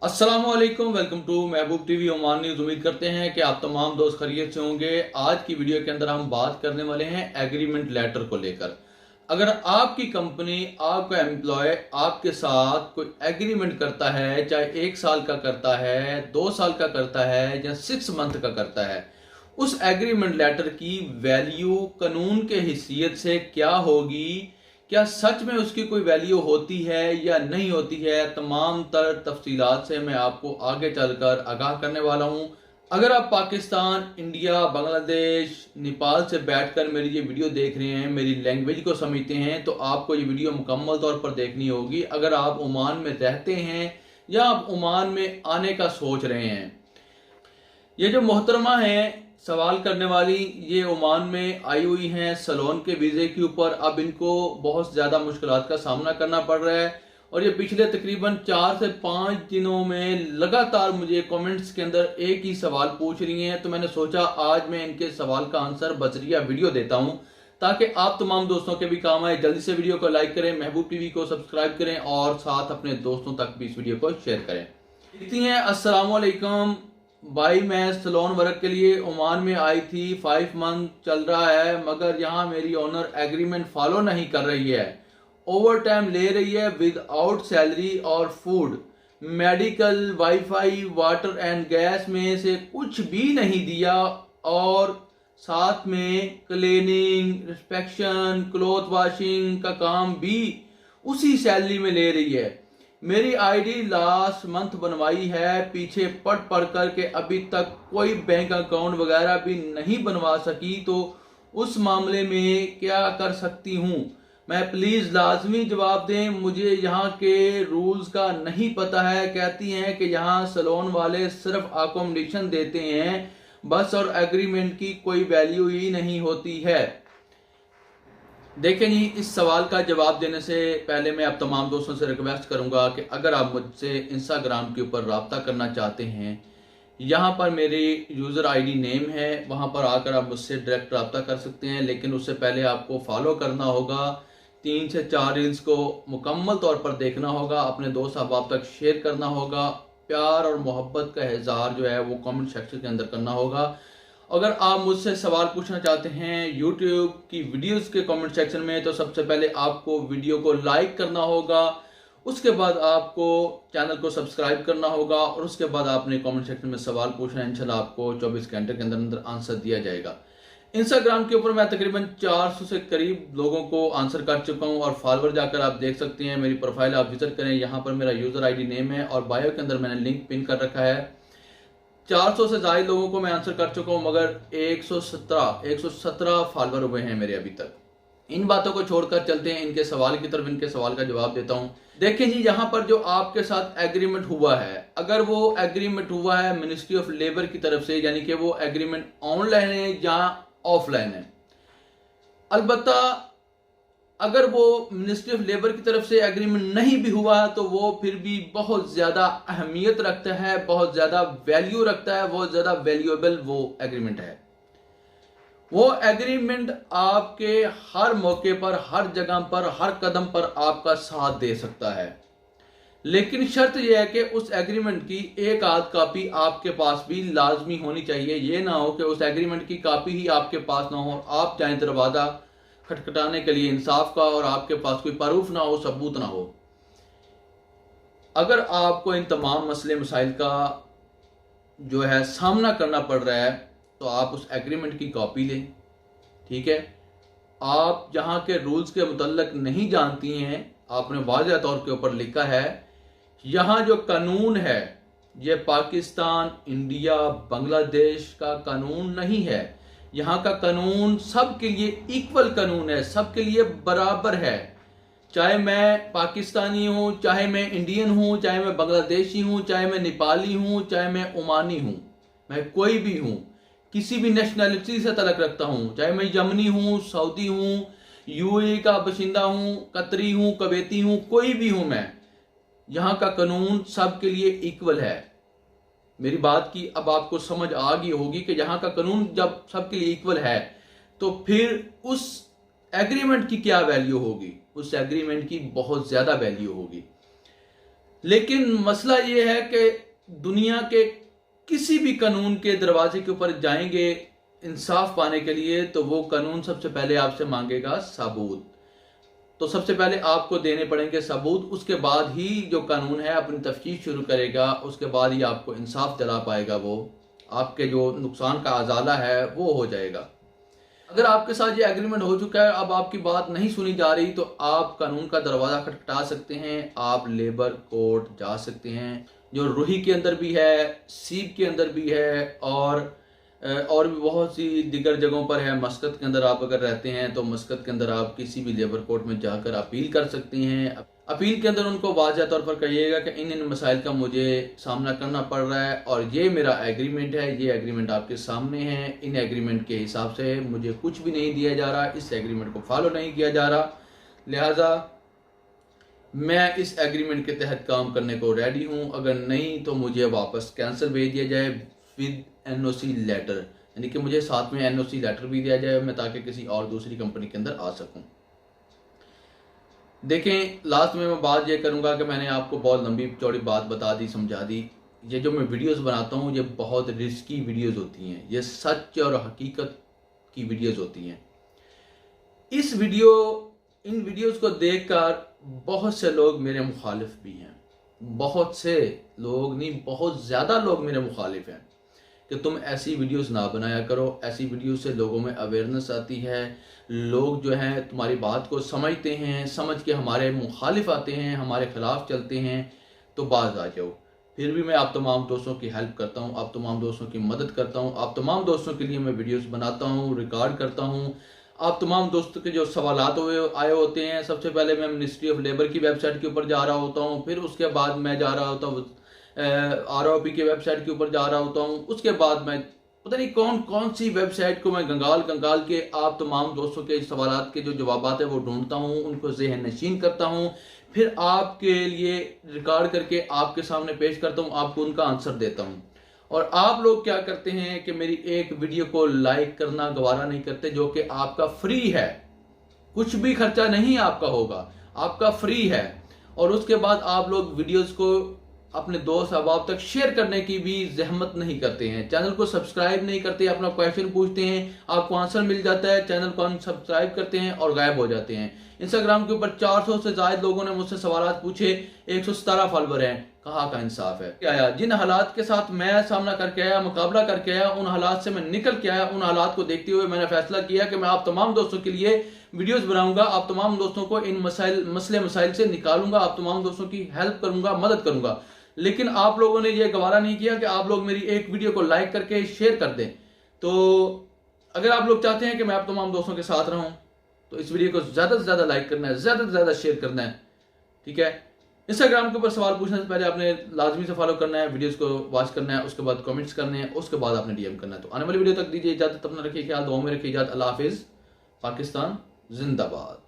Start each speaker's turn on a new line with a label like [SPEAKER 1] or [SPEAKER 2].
[SPEAKER 1] अस्सलामुअलैकुम, welcome to Mehboob TV Oman news. उम्मीद करते हैं कि आप तमाम दोस्त खैरियत से होंगे। आज की वीडियो के अंदर हम बात करने वाले हैं एग्रीमेंट लेटर को लेकर। अगर आपकी कंपनी, आपका एम्प्लॉय आपके साथ कोई एग्रीमेंट करता है, चाहे 1 साल का करता है, 2 साल का करता है या 6 मंथ का करता है, उस एग्रीमेंट लेटर की वैल्यू कानून के हैसियत से क्या होगी, क्या सच में उसकी कोई वैल्यू होती है या नहीं होती है, तमाम तर तफसीलात से मैं आपको आगे चलकर आगाह करने वाला हूं। अगर आप पाकिस्तान, इंडिया, बांग्लादेश, नेपाल से बैठकर मेरी ये वीडियो देख रहे हैं, मेरी लैंग्वेज को समझते हैं, तो आपको ये वीडियो मुकम्मल तौर पर देखनी होगी। अगर आप ओमान में रहते हैं या आप ओमान में आने का सोच रहे हैं, ये जो मोहतरमा है सवाल करने वाली, ये ओमान में आई हुई हैं सलोन के वीज़े के ऊपर। अब इनको बहुत ज़्यादा मुश्किलात का सामना करना पड़ रहा है और ये पिछले तकरीबन 4 से 5 दिनों में लगातार मुझे कमेंट्स के अंदर एक ही सवाल पूछ रही हैं। तो मैंने सोचा आज मैं इनके सवाल का आंसर बजरिया वीडियो देता हूं ताकि आप तमाम दोस्तों के भी काम आए। जल्दी से वीडियो को लाइक करें, महबूब टीवी को सब्सक्राइब करें और साथ अपने दोस्तों तक भी इस वीडियो को शेयर करें। लिखती हैं, अस्सलाम वालेकुम भाई, मैं सलोन वर्क के लिए ओमान में आई थी। 5 मंथ चल रहा है मगर यहाँ मेरी ओनर एग्रीमेंट फॉलो नहीं कर रही है, ओवर टाइम ले रही है विदाउट सैलरी और food, medical, wifi, water and gas में से कुछ भी नहीं दिया और साथ में क्लीनिंग, इंस्पेक्शन, क्लॉथ वॉशिंग का काम भी उसी सैलरी में ले रही है। मेरी आईडी लास्ट मंथ बनवाई है, पीछे पढ़ कर के अभी तक कोई बैंक अकाउंट वगैरह भी नहीं बनवा सकी, तो उस मामले में क्या कर सकती हूँ? मैं प्लीज लाजमी जवाब दें, मुझे यहाँ के रूल्स का नहीं पता है। कहती हैं कि यहाँ सलोन वाले सिर्फ अकोमोडेशन देते हैं बस और एग्रीमेंट की कोई वैल्यू ही नहीं होती है। देखें जी, इस सवाल का जवाब देने से पहले मैं आप तमाम दोस्तों से रिक्वेस्ट करूंगा कि अगर आप मुझसे इंस्टाग्राम के ऊपर रब्ता करना चाहते हैं, यहाँ पर मेरी यूज़र आईडी नेम है, वहाँ पर आकर आप मुझसे डायरेक्ट रब्ता कर सकते हैं। लेकिन उससे पहले आपको फॉलो करना होगा, 3 से 4 रील्स को मुकम्मल तौर पर देखना होगा, अपने दोस्त अहबाब तक शेयर करना होगा, प्यार और मोहब्बत का इज़हार जो है वो कमेंट सेक्शन के अंदर करना होगा। अगर आप मुझसे सवाल पूछना चाहते हैं यूट्यूब की वीडियोस के कमेंट सेक्शन में, तो सबसे पहले आपको वीडियो को लाइक करना होगा, उसके बाद आपको चैनल को सब्सक्राइब करना होगा और उसके बाद आपने कमेंट सेक्शन में सवाल पूछना है। इंशाल्लाह आपको 24 घंटे के अंदर अंदर आंसर दिया जाएगा। इंस्टाग्राम के ऊपर मैं तकरीबन 400 से करीब लोगों को आंसर कर चुका हूं और फॉलोअर जाकर आप देख सकते हैं। मेरी प्रोफाइल आप विजिट करें, यहाँ पर मेरा यूज़र आईडी नेम है और बायो के अंदर मैंने लिंक पिन कर रखा है। 400 से ज्यादा लोगों को मैं आंसर कर चुका हूं मगर 117 फॉलोअर हुए हैं मेरे अभी तक। इन बातों को छोड़कर चलते हैं इनके सवाल की तरफ, इनके सवाल का जवाब देता हूं। देखिए जी, यहाँ पर जो आपके साथ एग्रीमेंट हुआ है, अगर वो एग्रीमेंट हुआ है मिनिस्ट्री ऑफ लेबर की तरफ से, यानी कि वो एग्रीमेंट ऑनलाइन है या ऑफलाइन है। अलबत्ता अगर वो मिनिस्ट्री ऑफ लेबर की तरफ से एग्रीमेंट नहीं भी हुआ तो वो फिर भी बहुत ज्यादा अहमियत रखता है, बहुत ज्यादा वैल्यू रखता है, बहुत ज्यादा वैल्यूएबल वो एग्रीमेंट है। वो एग्रीमेंट आपके हर मौके पर, हर जगह पर, हर कदम पर आपका साथ दे सकता है। लेकिन शर्त यह है कि उस एग्रीमेंट की एक आध कॉपी आपके पास भी लाजमी होनी चाहिए। ये ना हो कि उस एग्रीमेंट की कॉपी ही आपके पास ना हो, आप चाहे दरवाजा खटखटाने के लिए इंसाफ का और आपके पास कोई प्रूफ ना हो, सबूत ना हो। अगर आपको इन तमाम मसले मसाइल का जो है सामना करना पड़ रहा है तो आप उस एग्रीमेंट की कॉपी लें, ठीक है। आप जहां के रूल्स के मुतल्लक नहीं जानती हैं, आपने वाज़ेह तौर के ऊपर लिखा है यहाँ जो कानून है ये पाकिस्तान, इंडिया, बांग्लादेश का कानून नहीं है। यहाँ का कानून सबके लिए इक्वल कानून है, सबके लिए बराबर है। चाहे मैं पाकिस्तानी हूँ, चाहे मैं इंडियन हूँ, चाहे मैं बांग्लादेशी हूँ, चाहे मैं नेपाली हूँ, चाहे मैं ओमानी हूँ, मैं कोई भी हूँ, किसी भी नेशनैलिटी से तलक रखता हूँ, चाहे मैं यमनी हूँ, सऊदी हूँ, यूएई का बशिंदा हूँ, कतरी हूँ, कवेती हूँ, कोई भी हूँ मैं, यहाँ का कानून सबके लिए इक्वल है। मेरी बात की अब आपको समझ आ गई होगी कि यहाँ का कानून जब सबके लिए इक्वल है तो फिर उस एग्रीमेंट की क्या वैल्यू होगी। उस एग्रीमेंट की बहुत ज्यादा वैल्यू होगी। लेकिन मसला ये है कि दुनिया के किसी भी कानून के दरवाजे के ऊपर जाएंगे इंसाफ पाने के लिए, तो वो कानून सबसे पहले आपसे मांगेगा सबूत। तो सबसे पहले आपको देने पड़ेंगे सबूत, उसके बाद ही जो कानून है अपनी तफ्तीश शुरू करेगा, उसके बाद ही आपको इंसाफ दिला पाएगा। वो आपके जो नुकसान का अजाला है वो हो जाएगा। अगर आपके साथ ये एग्रीमेंट हो चुका है, अब आपकी बात नहीं सुनी जा रही, तो आप कानून का दरवाजा खटखटा सकते हैं, आप लेबर कोर्ट जा सकते हैं, जो रूही के अंदर भी है, सीब के अंदर भी है, और भी बहुत सी दिगर जगहों पर है। मस्कत के अंदर आप अगर रहते हैं तो मस्कत के अंदर आप किसी भी लेबर कोर्ट में जाकर अपील कर सकती हैं। अपील के अंदर उनको वाज़ह तौर पर कहिएगा कि इन मसाइल का मुझे सामना करना पड़ रहा है और ये मेरा एग्रीमेंट है, ये एग्रीमेंट आपके सामने है, इन एग्रीमेंट के हिसाब से मुझे कुछ भी नहीं दिया जा रहा, इस एग्रीमेंट को फॉलो नहीं किया जा रहा, लिहाजा मैं इस एग्रीमेंट के तहत काम करने को रेडी हूँ, अगर नहीं तो मुझे वापस कैंसिल भेज दिया जाए विद NOC लेटर, यानी कि मुझे साथ में NOC लेटर भी दिया जाए, मैं ताकि किसी और दूसरी कंपनी के अंदर आ सकूं। देखें, लास्ट में मैं बात ये करूंगा कि मैंने आपको बहुत लंबी चौड़ी बात बता दी, समझा दी। ये जो मैं वीडियोस बनाता हूं ये बहुत रिस्की वीडियोस होती हैं, ये सच और हकीकत की वीडियोस होती हैं। इन वीडियोस को देखकर बहुत से लोग मेरे मुखालिफ भी हैं, बहुत से लोग नहीं, बहुत ज़्यादा लोग मेरे मुखालिफ हैं कि तुम ऐसी वीडियोस ना बनाया करो, ऐसी वीडियोस से लोगों में अवेयरनेस आती है, लोग जो हैं तुम्हारी बात को समझते हैं, समझ के हमारे मुखालिफ आते हैं, हमारे खिलाफ चलते हैं, तो बाज आ जाओ। फिर भी मैं आप तमाम दोस्तों की हेल्प करता हूँ, आप तमाम दोस्तों की मदद करता हूँ, आप तमाम दोस्तों के लिए मैं वीडियोस बनाता हूँ, रिकॉर्ड करता हूँ। आप तमाम दोस्तों के जो सवालात आए होते हैं, सबसे पहले मैं मिनिस्ट्री ऑफ लेबर की वेबसाइट के ऊपर जा रहा होता हूँ, फिर उसके बाद मैं जा रहा होता हूँ ROP की वेबसाइट के ऊपर जा रहा होता हूँ, उसके बाद मैं पता नहीं कौन कौन सी वेबसाइट को मैं गंगाल के आप तमाम दोस्तों के सवालात के जो जवाबात है वो ढूंढता हूँ, उनको ज़हन नशीन करता हूँ, फिर आपके लिए रिकॉर्ड करके आपके सामने पेश करता हूँ, आपको उनका आंसर देता हूँ। और आप लोग क्या करते हैं कि मेरी एक वीडियो को लाइक करना गवारा नहीं करते, जो कि आपका फ्री है, कुछ भी खर्चा नहीं आपका होगा, आपका फ्री है। और उसके बाद आप लोग वीडियोस को अपने दोस्त अहबाब तक शेयर करने की भी जहमत नहीं करते हैं, चैनल को सब्सक्राइब नहीं करते, अपना क्वेश्चन पूछते हैं, आपको आंसर मिल जाता है, चैनल को अनसब्सक्राइब करते हैं और गायब हो जाते हैं। इंस्टाग्राम के ऊपर 400 से ज्यादा लोगों ने मुझसे सवाल पूछे, 117 फॉलोवर हैं, कहाँ का इंसाफ है? क्या आया, जिन हालात के साथ मैं सामना करके आया, मुकाबला करके आया, उन हालात से मैं निकल के आया, उन हालात को देखते हुए मैंने फैसला किया कि मैं आप तमाम दोस्तों के लिए वीडियोस बनाऊंगा, आप तमाम दोस्तों को इन मसले मसाइल से निकालूंगा, आप तमाम दोस्तों की हेल्प करूंगा, मदद करूंगा। लेकिन आप लोगों ने यह गवारा नहीं किया कि आप लोग मेरी एक वीडियो को लाइक करके शेयर कर दें। तो अगर आप लोग चाहते हैं कि मैं आप तमाम दोस्तों के साथ रहूं, तो इस वीडियो को ज्यादा से ज्यादा लाइक करना है, ज्यादा से ज्यादा शेयर करना है, ठीक है। इंस्टाग्राम के ऊपर सवाल पूछने से पहले आपने लाजमी से फॉलो करना है, वीडियोस को वॉच करना है, उसके बाद कमेंट्स करने हैं, उसके बाद आपने DM करना है। तो आने वाली वीडियो तक दीजिए इजाजत, अपना रखिए ख्याल, दुआ में रखिए इजाजत। अल्लाह हाफिज, पाकिस्तान जिंदाबाद।